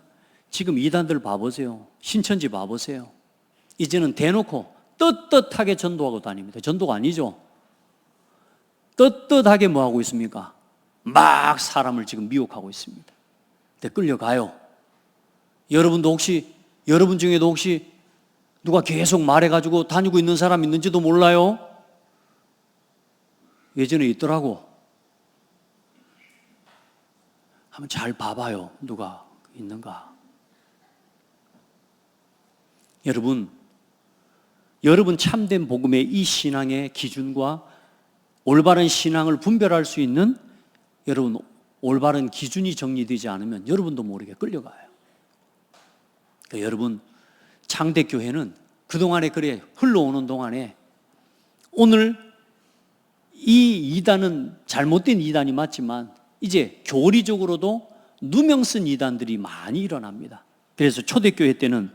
지금 이단들 봐보세요. 신천지 봐보세요. 이제는 대놓고 떳떳하게 전도하고 다닙니다. 전도가 아니죠. 떳떳하게 뭐 하고 있습니까? 막 사람을 지금 미혹하고 있습니다. 근데 끌려가요. 여러분 중에도 혹시 누가 계속 말해가지고 다니고 있는 사람 있는지도 몰라요? 예전에 있더라고. 한번 잘 봐봐요. 누가 있는가. 여러분 참된 복음의 이 신앙의 기준과 올바른 신앙을 분별할 수 있는 여러분 올바른 기준이 정리되지 않으면 여러분도 모르게 끌려가요. 그러니까 여러분 창대교회는 그동안에 그래 흘러오는 동안에 오늘 이 이단은 잘못된 이단이 맞지만 이제 교리적으로도 누명 쓴 이단들이 많이 일어납니다. 그래서 초대교회 때는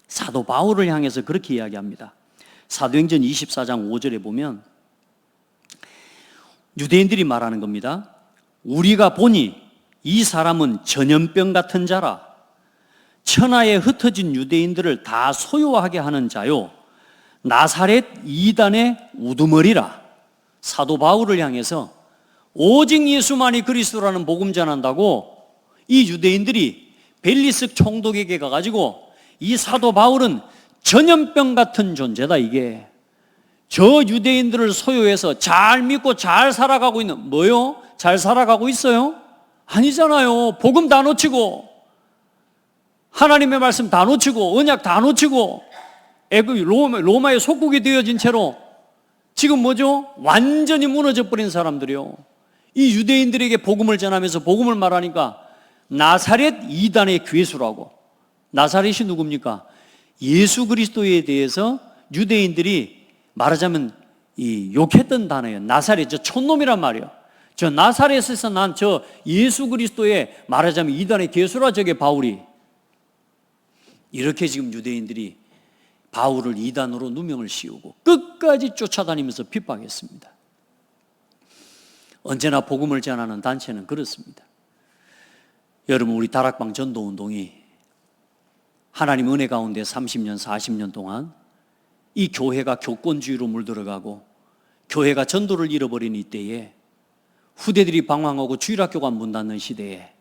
사도 바울을 향해서 그렇게 이야기합니다. 사도행전 24장 5절에 보면 유대인들이 말하는 겁니다. 우리가 보니 이 사람은 전염병 같은 자라. 천하에 흩어진 유대인들을 다 소요하게 하는 자요, 나사렛 이단의 우두머리라. 사도 바울을 향해서 오직 예수만이 그리스도라는 복음 전한다고 이 유대인들이 벨리스 총독에게 가가지고 이 사도 바울은 전염병 같은 존재다. 이게 저 유대인들을 소유해서 잘 믿고 잘 살아가고 있는, 뭐요? 잘 살아가고 있어요? 아니잖아요. 복음 다 놓치고 하나님의 말씀 다 놓치고 언약 다 놓치고 로마의 속국이 되어진 채로 지금 뭐죠? 완전히 무너져 버린 사람들이요. 이 유대인들에게 복음을 전하면서 복음을 말하니까 나사렛 이단의 괴수라고. 나사렛이 누굽니까? 예수 그리스도에 대해서 유대인들이 말하자면 이 욕했던 단어예요. 나사렛, 저 촌놈이란 말이에요. 저 나사렛에서 난 저 예수 그리스도의 말하자면 이단의 괴수라. 저게 바울이. 이렇게 지금 유대인들이 바울을 이단으로 누명을 씌우고 끝까지 쫓아다니면서 핍박했습니다. 언제나 복음을 전하는 단체는 그렇습니다. 여러분 우리 다락방 전도운동이 하나님 은혜 가운데 30년 40년 동안 이 교회가 교권주의로 물들어가고 교회가 전도를 잃어버린 이때에 후대들이 방황하고 주일학교가 문 닫는 시대에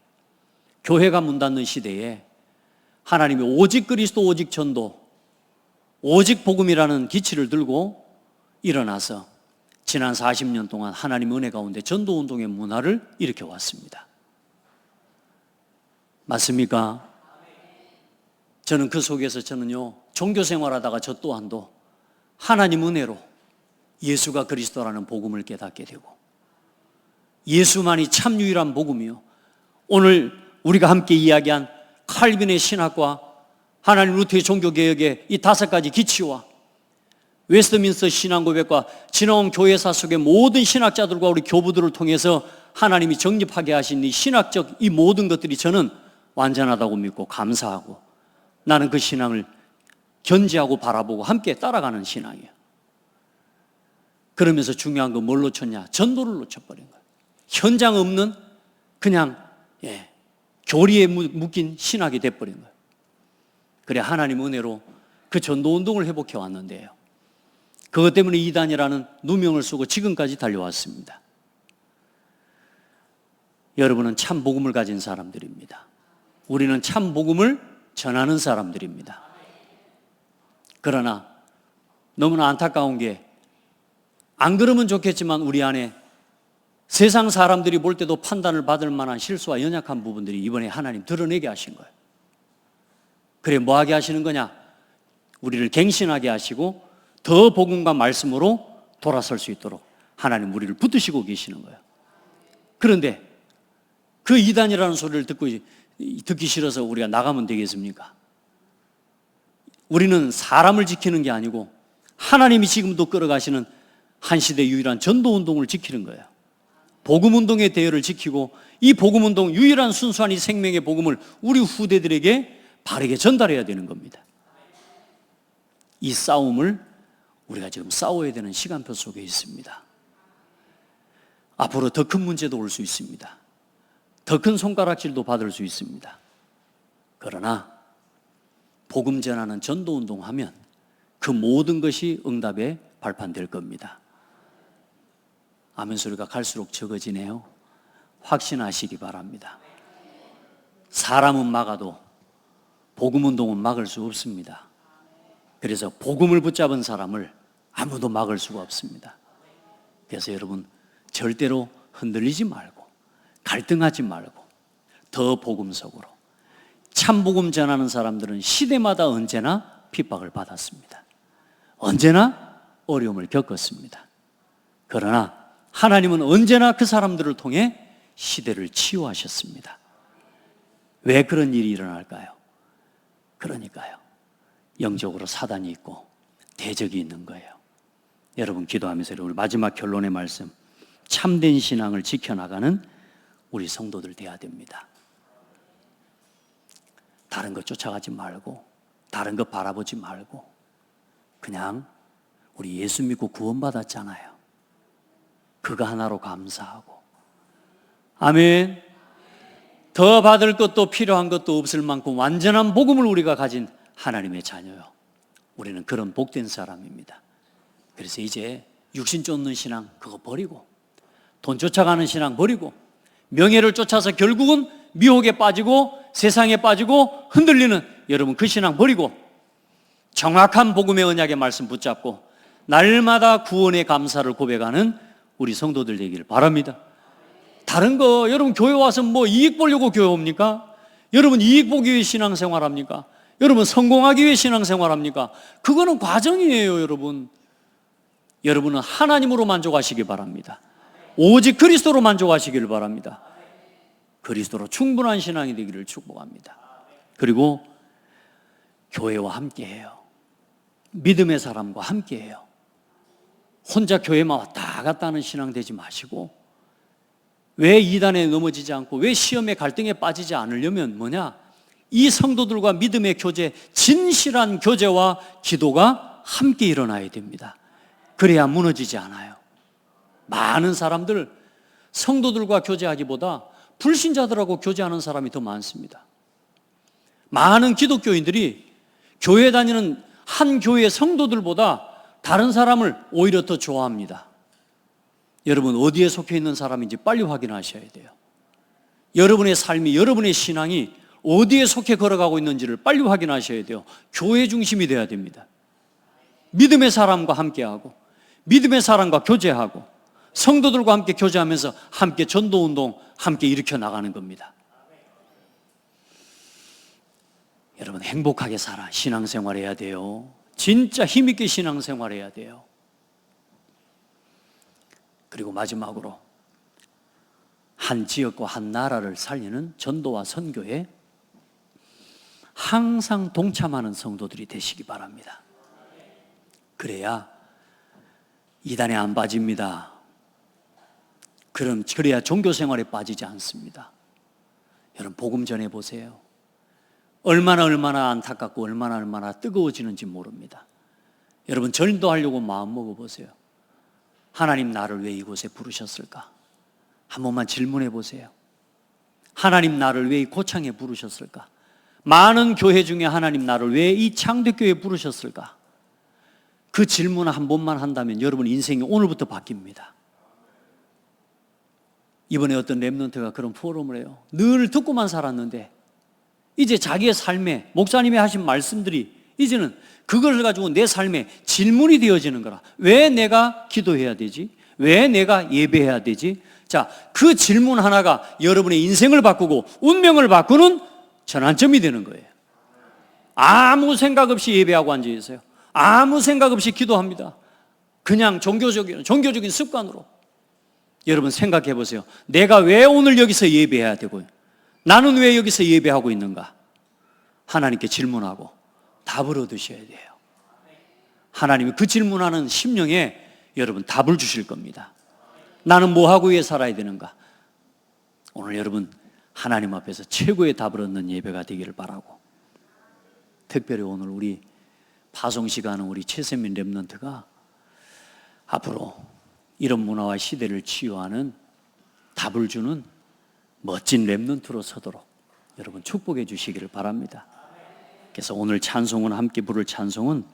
교회가 문 닫는 시대에 하나님이 오직 그리스도 오직 전도 오직 복음이라는 기치를 들고 일어나서 지난 40년 동안 하나님 은혜 가운데 전도운동의 문화를 일으켜왔습니다. 맞습니까? 저는 그 속에서 저는요 종교생활하다가 저 또한도 하나님 은혜로 예수가 그리스도라는 복음을 깨닫게 되고 예수만이 참 유일한 복음이요, 오늘 우리가 함께 이야기한 칼빈의 신학과 하나님 루터의 종교개혁의 이 5가지 기치와 웨스트민스터 신앙고백과 지나온 교회사 속의 모든 신학자들과 우리 교부들을 통해서 하나님이 정립하게 하신 이 신학적 이 모든 것들이 저는 완전하다고 믿고 감사하고 나는 그 신앙을 견지하고 바라보고 함께 따라가는 신앙이에요. 그러면서 중요한 건 뭘 놓쳤냐? 전도를 놓쳐버린 거예요. 현장 없는 그냥 교리에 묶인 신학이 돼버린 거예요. 그래 하나님 은혜로 그 전도운동을 회복해 왔는데요, 그것 때문에 이단이라는 누명을 쓰고 지금까지 달려왔습니다. 여러분은 참 복음을 가진 사람들입니다. 우리는 참 복음을 전하는 사람들입니다. 그러나 너무나 안타까운 게, 안 그러면 좋겠지만 우리 안에 세상 사람들이 볼 때도 판단을 받을 만한 실수와 연약한 부분들이 이번에 하나님 드러내게 하신 거예요. 그래 뭐하게 하시는 거냐? 우리를 갱신하게 하시고 더 복음과 말씀으로 돌아설 수 있도록 하나님 우리를 붙드시고 계시는 거예요. 그런데 그 이단이라는 소리를 듣기 싫어서 우리가 나가면 되겠습니까? 우리는 사람을 지키는 게 아니고 하나님이 지금도 끌어가시는 한 시대 유일한 전도운동을 지키는 거예요. 복음운동의 대열을 지키고 이 복음운동 유일한 순수한 이 생명의 복음을 우리 후대들에게 바르게 전달해야 되는 겁니다. 이 싸움을 우리가 지금 싸워야 되는 시간표 속에 있습니다. 앞으로 더 큰 문제도 올 수 있습니다. 더 큰 손가락질도 받을 수 있습니다. 그러나 복음 전하는 전도운동 하면 그 모든 것이 응답의 발판될 겁니다. 아멘 소리가 갈수록 적어지네요. 확신하시기 바랍니다. 사람은 막아도 복음운동은 막을 수 없습니다. 그래서 복음을 붙잡은 사람을 아무도 막을 수가 없습니다. 그래서 여러분 절대로 흔들리지 말고 갈등하지 말고 더 복음 속으로. 참 복음 전하는 사람들은 시대마다 언제나 핍박을 받았습니다. 언제나 어려움을 겪었습니다. 그러나 하나님은 언제나 그 사람들을 통해 시대를 치유하셨습니다. 왜 그런 일이 일어날까요? 그러니까요, 영적으로 사단이 있고 대적이 있는 거예요. 여러분 기도하면서 우리 마지막 결론의 말씀, 참된 신앙을 지켜나가는 우리 성도들 돼야 됩니다. 다른 것 쫓아가지 말고 다른 것 바라보지 말고 그냥 우리 예수 믿고 구원받았잖아요. 그거 하나로 감사하고, 아멘. 더 받을 것도 필요한 것도 없을 만큼 완전한 복음을 우리가 가진 하나님의 자녀요. 우리는 그런 복된 사람입니다. 그래서 이제 육신 쫓는 신앙 그거 버리고, 돈 쫓아가는 신앙 버리고, 명예를 쫓아서 결국은 미혹에 빠지고 세상에 빠지고 흔들리는 여러분 그 신앙 버리고 정확한 복음의 언약의 말씀 붙잡고 날마다 구원의 감사를 고백하는 우리 성도들 되기를 바랍니다. 다른 거 여러분 교회 와서 뭐 이익 보려고 교회 옵니까? 여러분 이익 보기 위해 신앙생활 합니까? 여러분 성공하기 위해 신앙생활 합니까? 그거는 과정이에요. 여러분은 하나님으로 만족하시기 바랍니다. 오직 그리스도로 만족하시기를 바랍니다. 그리스도로 충분한 신앙이 되기를 축복합니다. 그리고 교회와 함께해요. 믿음의 사람과 함께해요. 혼자 교회만 왔다 갔다 하는 신앙 되지 마시고, 왜 이단에 넘어지지 않고 왜 시험의 갈등에 빠지지 않으려면 뭐냐? 이 성도들과 믿음의 교제, 진실한 교제와 기도가 함께 일어나야 됩니다. 그래야 무너지지 않아요. 많은 사람들 성도들과 교제하기보다 불신자들하고 교제하는 사람이 더 많습니다. 많은 기독교인들이 교회 다니는 한 교회의 성도들보다 다른 사람을 오히려 더 좋아합니다. 여러분 어디에 속해 있는 사람인지 빨리 확인하셔야 돼요. 여러분의 삶이, 여러분의 신앙이 어디에 속해 걸어가고 있는지를 빨리 확인하셔야 돼요. 교회 중심이 돼야 됩니다. 믿음의 사람과 함께하고 믿음의 사람과 교제하고 성도들과 함께 교제하면서 함께 전도운동 함께 일으켜 나가는 겁니다. 여러분 행복하게 살아 신앙생활 해야 돼요. 진짜 힘있게 신앙생활 해야 돼요. 그리고 마지막으로 한 지역과 한 나라를 살리는 전도와 선교에 항상 동참하는 성도들이 되시기 바랍니다. 그래야 이단에 안 빠집니다. 그래야 종교 생활에 빠지지 않습니다. 여러분, 복음 전해 보세요. 얼마나 안타깝고 얼마나 뜨거워지는지 모릅니다. 여러분, 전도하려고 마음 먹어보세요. 하나님 나를 왜 이곳에 부르셨을까? 한 번만 질문해 보세요. 하나님 나를 왜 이 고창에 부르셨을까? 많은 교회 중에 하나님 나를 왜 이 창대교회에 부르셨을까? 그 질문 한 번만 한다면 여러분 인생이 오늘부터 바뀝니다. 이번에 어떤 렘넌트가 그런 포럼을 해요. 늘 듣고만 살았는데 이제 자기의 삶에 목사님이 하신 말씀들이 이제는 그걸 가지고 내 삶에 질문이 되어지는 거라. 왜 내가 기도해야 되지? 왜 내가 예배해야 되지? 자, 그 질문 하나가 여러분의 인생을 바꾸고 운명을 바꾸는 전환점이 되는 거예요. 아무 생각 없이 예배하고 앉아 있어요. 아무 생각 없이 기도합니다. 그냥 종교적인 습관으로. 여러분 생각해 보세요. 내가 왜 오늘 여기서 예배해야 되고요? 나는 왜 여기서 예배하고 있는가? 하나님께 질문하고 답을 얻으셔야 돼요. 하나님이 그 질문하는 심령에 여러분 답을 주실 겁니다. 나는 뭐 하고 왜 살아야 되는가? 오늘 여러분 하나님 앞에서 최고의 답을 얻는 예배가 되기를 바라고, 특별히 오늘 우리 파송시간은 우리 최세민 렘넌트가 앞으로 이런 문화와 시대를 치유하는 답을 주는 멋진 렘넌트로 서도록 여러분 축복해 주시기를 바랍니다. 그래서 오늘 찬송은, 함께 부를 찬송은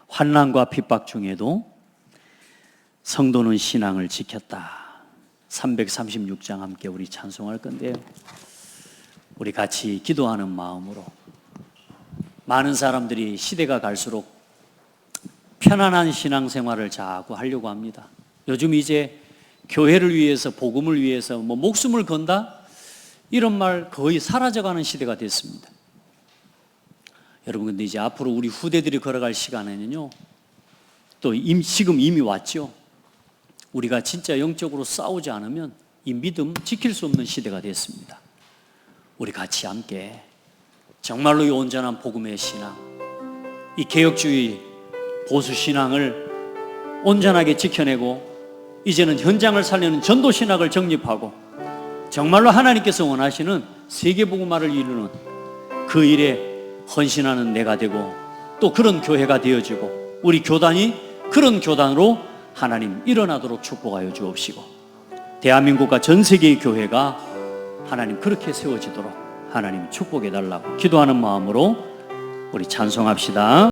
환난과 핍박 중에도 성도는 신앙을 지켰다, 336장 함께 우리 찬송할 건데요, 우리 같이 기도하는 마음으로. 많은 사람들이 시대가 갈수록 편안한 신앙생활을 자꾸 하려고 합니다. 요즘 이제 교회를 위해서, 복음을 위해서 목숨을 건다? 이런 말 거의 사라져가는 시대가 됐습니다. 여러분, 근데 이제 앞으로 우리 후대들이 걸어갈 시간에는요, 또 지금 이미 왔죠. 우리가 진짜 영적으로 싸우지 않으면 이 믿음 지킬 수 없는 시대가 됐습니다. 우리 같이 함께 정말로 이 온전한 복음의 신앙, 이 개혁주의 보수 신앙을 온전하게 지켜내고 이제는 현장을 살리는 전도 신학을 정립하고 정말로 하나님께서 원하시는 세계 복음화를 이루는 그 일에 헌신하는 내가 되고, 또 그런 교회가 되어지고 우리 교단이 그런 교단으로 하나님 일어나도록 축복하여 주옵시고, 대한민국과 전 세계의 교회가 하나님 그렇게 세워지도록 하나님 축복해 달라고 기도하는 마음으로 우리 찬송합시다.